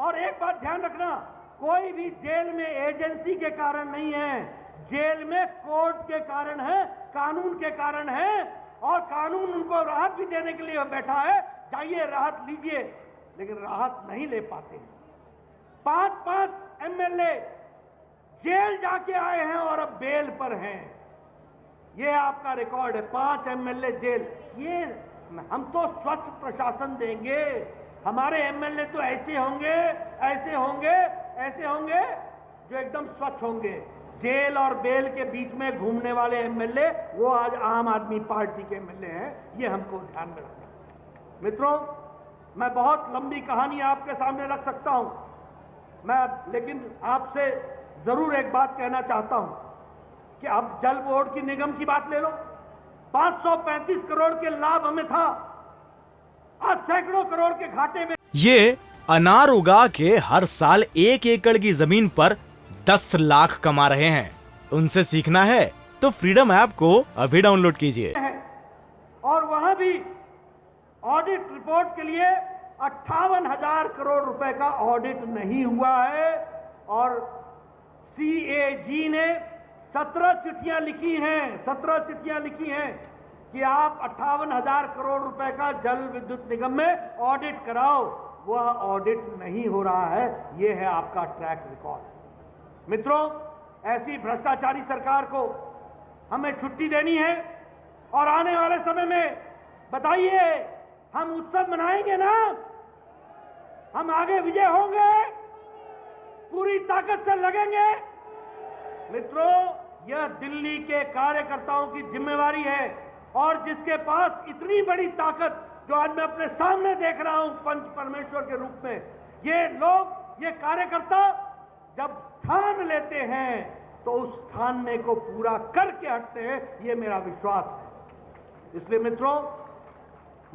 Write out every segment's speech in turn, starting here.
और एक बात ध्यान रखना, कोई भी जेल में एजेंसी के कारण नहीं है, जेल में कोर्ट के कारण है, कानून के कारण है, और कानून उनको राहत भी देने के लिए बैठा है, जाइए राहत लीजिए, लेकिन राहत नहीं ले पाते हैं। 5-5 एमएलए जेल जाके आए हैं और अब बेल पर हैं। ये आपका रिकॉर्ड है, 5 एमएलए जेल। ये हम तो स्वच्छ प्रशासन देंगे, हमारे एमएलए तो ऐसे होंगे, ऐसे होंगे, ऐसे होंगे जो एकदम स्वच्छ होंगे। जेल और बेल के बीच में घूमने वाले एमएलए वो आज आम आदमी पार्टी के एमएलए हैं, ये हमको ध्यान में रखना है। मित्रों, मैं बहुत लंबी कहानी आपके सामने रख सकता हूं, लेकिन आपसे जरूर एक बात कहना चाहता हूं कि अब जल बोर्ड की निगम की बात ले लो। 535 करोड़ के लाभ हमें था, आज सैकड़ों करोड़ के घाटे में। ये अनार उगा के हर साल 1 एकड़ की जमीन पर 10 लाख कमा रहे हैं। उनसे सीखना है तो फ्रीडम ऐप को अभी डाउनलोड कीजिए। और वहां भी ऑडिट रिपोर्ट के लिए 58,000 करोड़ रुपए का ऑडिट नहीं हुआ है, और सीएजी ने 17 चिट्ठियां लिखी हैं, 17 चिट्ठियां लिखी हैं कि आप 58,000 करोड़ रुपए का जल विद्युत निगम में ऑडिट कराओ। वह ऑडिट नहीं हो रहा है, यह है आपका ट्रैक रिकॉर्ड। मित्रों, ऐसी भ्रष्टाचारी सरकार को हमें छुट्टी देनी है, और आने वाले समय में बताइए, हम उत्सव मनाएंगे ना, हम आगे विजय होंगे, पूरी ताकत से लगेंगे। मित्रों, यह दिल्ली के कार्यकर्ताओं की जिम्मेवारी है, और जिसके पास इतनी बड़ी ताकत जो आज मैं अपने सामने देख रहा हूं पंच परमेश्वर के रूप में, ये लोग, ये कार्यकर्ता जब ठान लेते हैं तो उस ठानने को पूरा करके हटते हैं, ये मेरा विश्वास है। इसलिए मित्रों,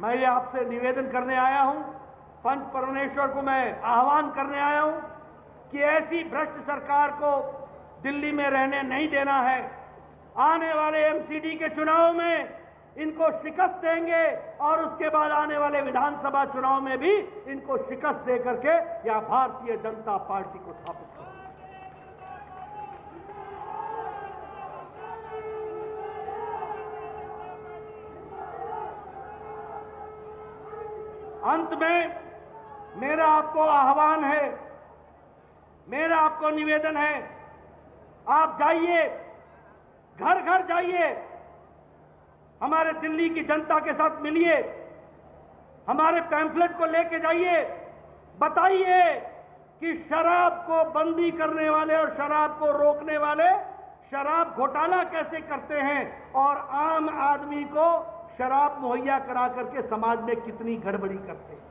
मैं ये आपसे निवेदन करने आया हूं, पंच परमेश्वर को मैं आह्वान करने आया हूं कि ऐसी भ्रष्ट सरकार को दिल्ली में रहने नहीं देना है। आने वाले एमसीडी के चुनाव में इनको शिकस्त देंगे, और उसके बाद आने वाले विधानसभा चुनाव में भी इनको शिकस्त दे करके या भारतीय जनता पार्टी को स्थापित करेंगे। अंत में मेरा आपको आह्वान है, मेरा आपको निवेदन है, आप जाइए, घर घर जाइए, हमारे दिल्ली की जनता के साथ मिलिए, हमारे पैम्फलेट को लेके जाइए, बताइए कि शराब को बंदी करने वाले और शराब को रोकने वाले शराब घोटाला कैसे करते हैं, और आम आदमी को शराब मुहैया करा करके समाज में कितनी गड़बड़ी करते हैं।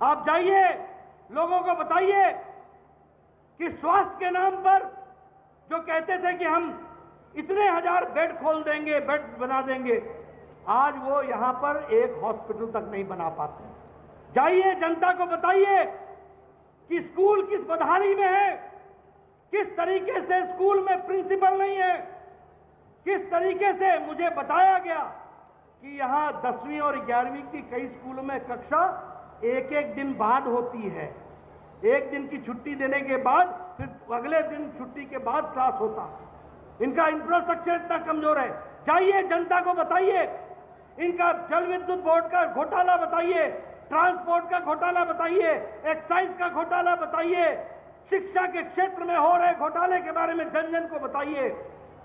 आप जाइए, लोगों को बताइए कि स्वास्थ्य के नाम पर जो कहते थे कि हम इतने 1000 बेड खोल देंगे, बेड बना देंगे, आज वो यहां पर एक हॉस्पिटल तक नहीं बना पाते। जाइए, जनता को बताइए कि स्कूल किस बदहाली में है, किस तरीके से स्कूल में प्रिंसिपल नहीं है, किस तरीके से मुझे बताया गया कि यहां 10वीं और 11वीं की कई स्कूलों में कक्षा एक दिन बाद होती है, एक दिन की छुट्टी देने के बाद फिर अगले दिन छुट्टी के बाद क्लास होता है। इनका इंफ्रास्ट्रक्चर इतना कमजोर है। जाइए, जनता को बताइए, इनका जल विद्युत बोर्ड का घोटाला बताइए, ट्रांसपोर्ट का घोटाला बताइए, एक्साइज का घोटाला बताइए, शिक्षा के क्षेत्र में हो रहे घोटाले के बारे में जन जन को बताइए।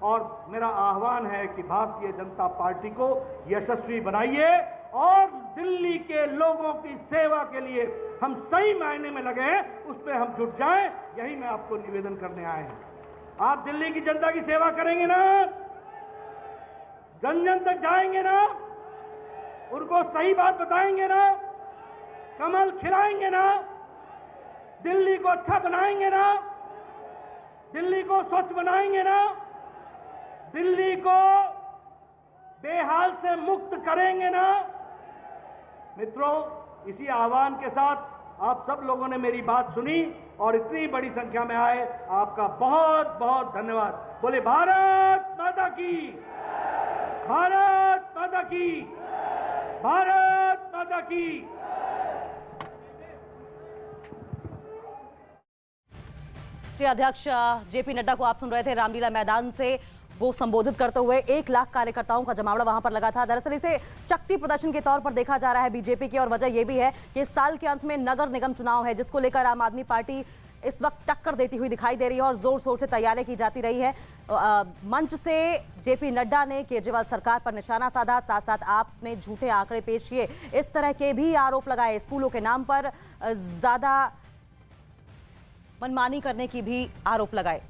और मेरा आह्वान है कि भारतीय जनता पार्टी को यशस्वी बनाइए, और दिल्ली के लोगों की सेवा के लिए हम सही मायने में लगे हैं, उस पर हम जुट जाएं, यही मैं आपको निवेदन करने आए हैं। आप दिल्ली की जनता की सेवा करेंगे ना, जन जन तक जाएंगे ना, उनको सही बात बताएंगे ना, कमल खिलाएंगे ना, दिल्ली को अच्छा बनाएंगे ना, दिल्ली को स्वच्छ बनाएंगे ना, दिल्ली को बेहाल से मुक्त करेंगे ना। मित्रों, इसी आह्वान के साथ आप सब लोगों ने मेरी बात सुनी और इतनी बड़ी संख्या में आए, आपका बहुत बहुत धन्यवाद। बोले भारत माता की, भारत माता की, भारत माता की। राष्ट्रीय अध्यक्ष जेपी नड्डा को आप सुन रहे थे रामलीला मैदान से वो संबोधित करते हुए। 1 लाख कार्यकर्ताओं का जमावड़ा वहां पर लगा था। दरअसल इसे शक्ति प्रदर्शन के तौर पर देखा जा रहा है बीजेपी की, और वजह यह भी है कि इस साल के अंत में नगर निगम चुनाव है, जिसको लेकर आम आदमी पार्टी इस वक्त टक्कर देती हुई दिखाई दे रही है और जोर शोर से तैयारी की जाती रही है। मंच से जेपी नड्डा ने केजरीवाल सरकार पर निशाना साधा, साथ साथ आपने झूठे आंकड़े पेश किए, इस तरह के भी आरोप लगाए। स्कूलों के नाम पर ज्यादा मनमानी करने की भी आरोप लगाए।